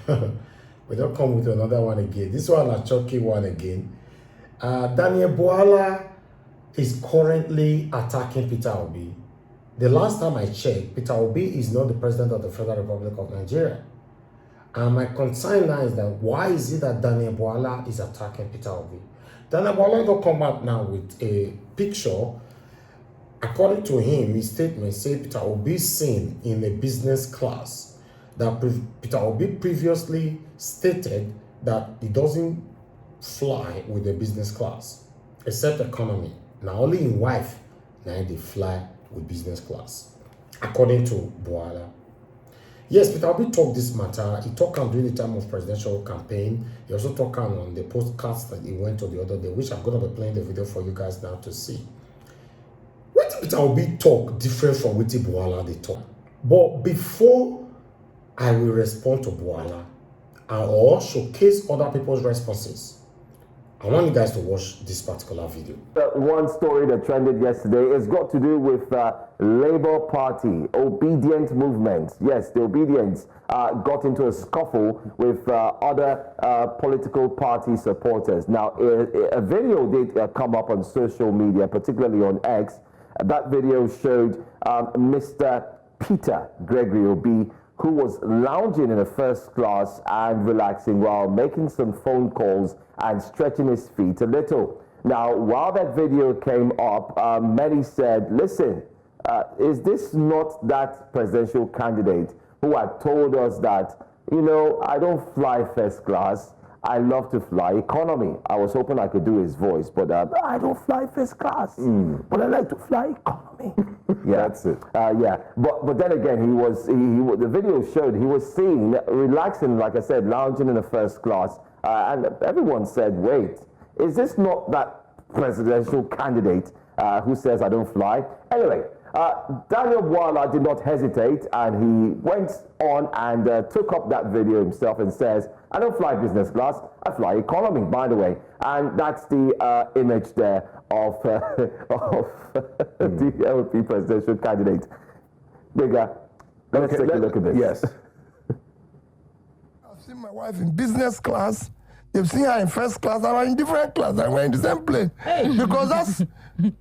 We don't come with another one again. This one a chucky one again. Daniel Bwala is currently attacking Peter Obi. The last time I checked, Peter Obi is not the president of the Federal Republic of Nigeria. And my concern now is that why is it that Daniel Bwala is attacking Peter Obi? Daniel Bwala don't come out now with a picture. According to him, his statement said Peter Obi seen in a business class. That Peter Obi previously stated that he doesn't fly with a business class, except economy. Now only in wife, now they fly with business class, according to Bwala. Yes, Peter Obi talked this matter. He talked during the time of presidential campaign. He also talked on the postcast that he went to the other day, which I'm going to be playing the video for you guys now to see. What did Peter Obi talk different from what Bwala they talk? But before I will respond to Bwala or showcase other people's responses, I want you guys to watch this particular video. One story that trended yesterday has got to do with Labour Party, obedient movement. Yes, the Obedience got into a scuffle with other political party supporters. Now, a video did come up on social media, particularly on X. That video showed Mr. Peter Gregory Obi, who was lounging in a first class and relaxing while making some phone calls and stretching his feet a little. Now, while that video came up, many said, listen, is this not that presidential candidate who had told us that, you know, I don't fly first class, I love to fly economy. I was hoping I could do his voice, but I don't fly first class, but I like to fly economy. Yeah, that's it. Yeah, but then again, the video showed he was seen relaxing, like I said, lounging in the first class, and everyone said, wait, is this not that presidential candidate who says I don't fly? Anyway, Daniel Bwala did not hesitate, and he went on and took up that video himself and says, I don't fly business class, I fly economy, by the way. And that's the image there of the LP presidential candidate. Bigger, let's take a look at this. Yes. I've seen my wife in business class. They've seen her in first class. I'm in different class. And we're in the same plane. Because that's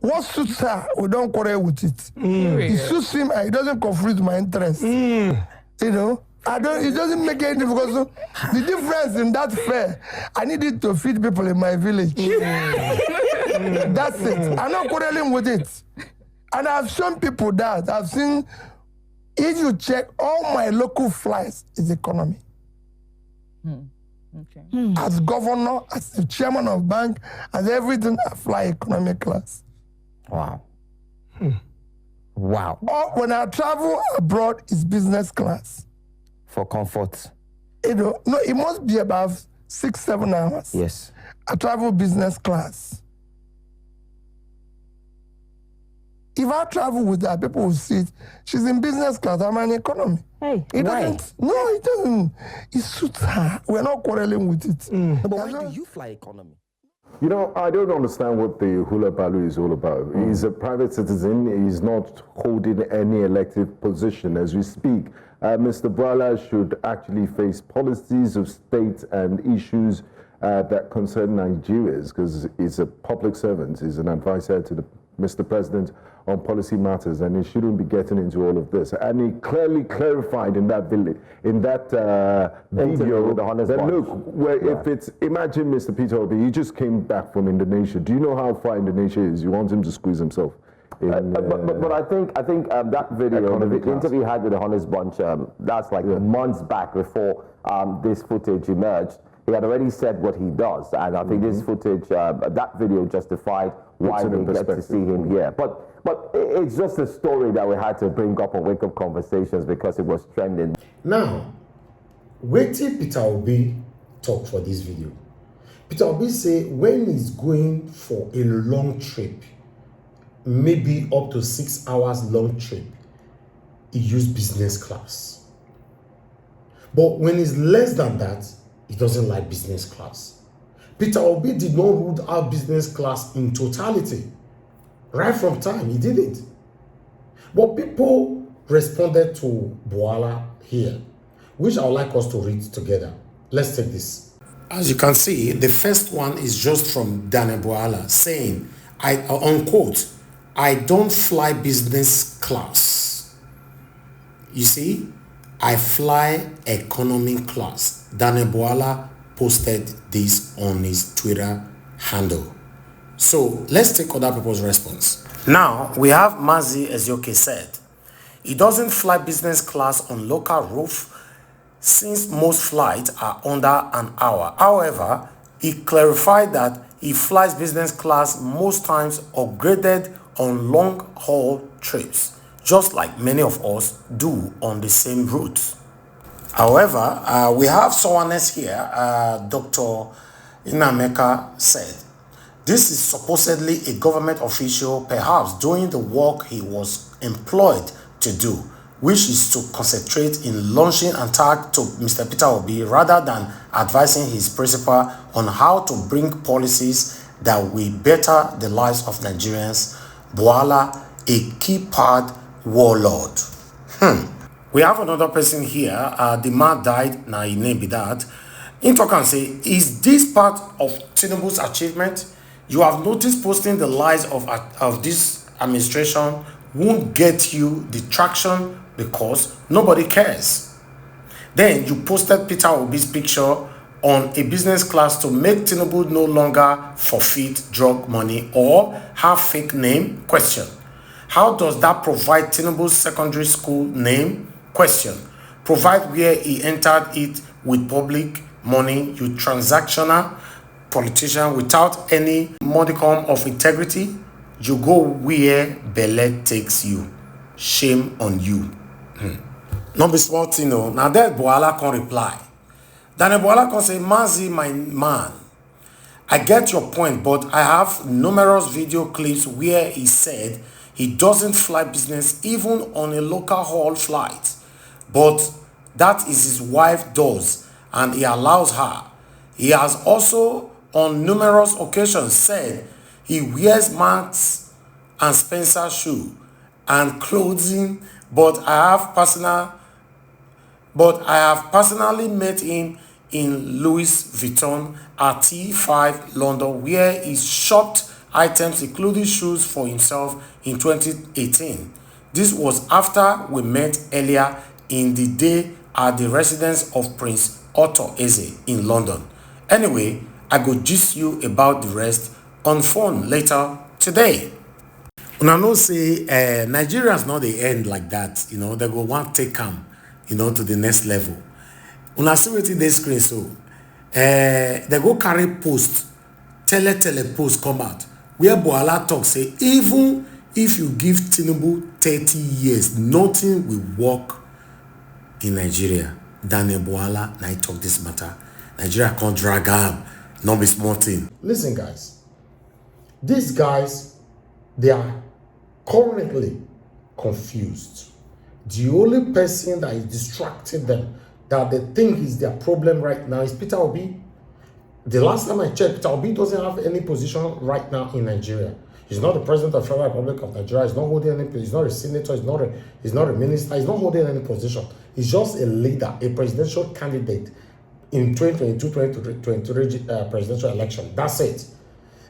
what suits her. We don't quarrel with it. It suits him and it doesn't conflict my interest. You know? It doesn't make any difference because the difference in that fare, I need it to feed people in my village. That's it. I'm not quarreling with it. And I've shown people that. I've seen, if you check all my local flights, is economy. Okay. As governor, as the chairman of bank, as everything, I fly economy class. Wow. Wow. Or when I travel abroad, it's business class. For comfort. You know, no, it must be about 6-7 hours. Yes. I travel business class. If I travel with her, people will see it. She's in business class, I'm in economy. Hey, It why? doesn't. No, it doesn't. It suits her. We're not quarreling with it. No, but why do you fly economy? You know, I don't understand what the hula balu is all about. He's a private citizen. He's not holding any elective position as we speak. Mr. Bwala should actually face policies of state and issues that concern Nigerians, because he's a public servant. He's an advisor to Mr. President on policy matters, and he shouldn't be getting into all of this. And he clearly clarified in that video with the honest that bunch. look, if it's, imagine Mr. Peter Obi, he just came back from Indonesia. Do you know how far Indonesia is? You want him to squeeze himself. But I think that video, the interview he had with the Honest Bunch, that's like months back before this footage emerged. He had already said what he does, and I think this footage, that video justified why we get to see him here. But it's just a story that we had to bring up on Wake Up Conversations because it was trending. Now, wait till Peter Obi talk for this video. Peter Obi say when he's going for a long trip, maybe up to 6 hours long trip, he use business class. But when it's less than that, he doesn't like business class. Peter Obi did not rule out business class in totality. Right from time, he didn't. But people responded to Bwala here. which I would like us to read together. Let's take this. As you can see, the first one is just from Daniel Bwala saying, unquote, I don't fly business class. You see, I fly economy class. Daniel Bwala posted this on his Twitter handle. So let's take other people's response. Now, we have Mazi Ezioke said, he doesn't fly business class on local roof since most flights are under an hour. However, he clarified that he flies business class most times upgraded on long-haul trips, just like many of us do on the same route. However, we have someone else here, Dr. Inameka said, this is supposedly a government official, perhaps doing the work he was employed to do, which is to concentrate in launching attack to Mr. Peter Obi rather than advising his principal on how to bring policies that will better the lives of Nigerians. Bwala, a keypad warlord. We have another person here. The man died. Now he name be that. In talk and say, is this part of Tinubu's achievement? You have noticed posting the lies of this administration won't get you the traction because nobody cares. Then you posted Peter Obi's picture on a business class to make Tinubu no longer forfeit drug money or have fake name? Question. How does that provide Tinubu's secondary school name? Question. Provide where he entered it with public money, you transactional politician without any modicum of integrity? You go where belle takes you. Shame on you. No be small thing, no. Now that Bwala can reply. Daniel Bwala can say, Mazi, my man, I get your point, but I have numerous video clips where he said he doesn't fly business even on a local haul flight. But that is his wife does, and he allows her. He has also on numerous occasions said he wears Marks and Spencer shoe and clothing, but I have personally met him in Louis Vuitton at T5 London, where he shopped items including shoes for himself in 2018. This was after we met earlier in the day at the residence of Prince Otto Eze in London. Anyway, I go gist you about the rest on phone later today. Una know say Nigerians not the end like that, you know, they go want take come, you know, to the next level. Una see wetin dey screen so. They go carry post, tele post come out where Bwala talk say even if you give Tinubu 30 years, nothing will work in Nigeria. Daniel Bwala now talk this matter. Nigeria can't drag am, not be small thing. Listen, guys, these guys, they are currently confused. The only person that is distracting them, that they think is their problem right now, is Peter Obi. The last time I checked, Peter Obi doesn't have any position right now in Nigeria. He's not the president of the Federal Republic of Nigeria. He's not holding any. He's not a senator. He's not a minister. He's not holding any position. He's just a leader, a presidential candidate in 2022-2023 presidential election. That's it.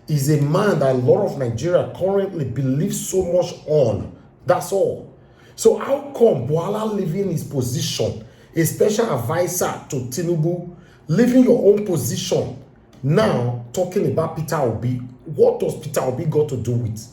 He's a man that a lot of Nigeria currently believes so much on. That's all. So how come Bwala leaving his position, a special advisor to Tinubu, leaving your own position, now talking about Peter Obi? What does Peter Obi got to do with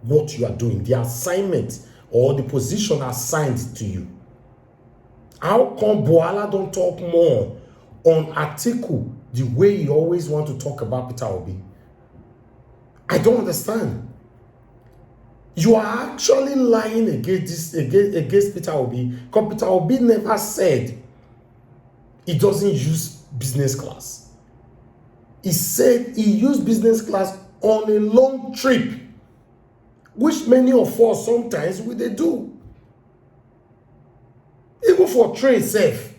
what you are doing? The assignment or the position assigned to you? How come Bwala don't talk more on article the way you always want to talk about Peter Obi? I don't understand. You are actually lying against Peter Obi, because Peter Obi never said he doesn't use business class. He said he used business class on a long trip, which many of us sometimes they do. Even for train safe.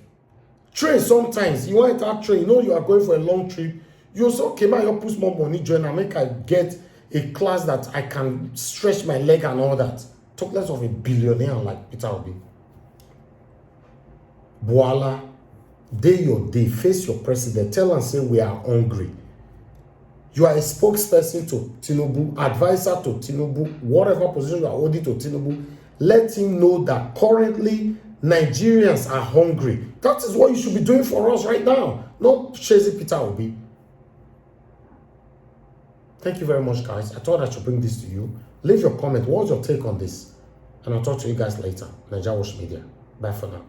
Train sometimes, you want that train, you know you are going for a long trip, you also came out, you put more money, join and make I get a class that I can stretch my leg and all that. Talk less of a billionaire like Peter Obi. Bwala day your day, face your president, tell and say we are hungry. You are a spokesperson to Tinubu, advisor to Tinubu, whatever position you are holding to Tinubu. Let him know that currently Nigerians are hungry. That is what you should be doing for us right now. Not chasing Peter Obi. Thank you very much, guys. I thought I should bring this to you. Leave your comment. What's your take on this? And I'll talk to you guys later. NAIJA Watch Media. Bye for now.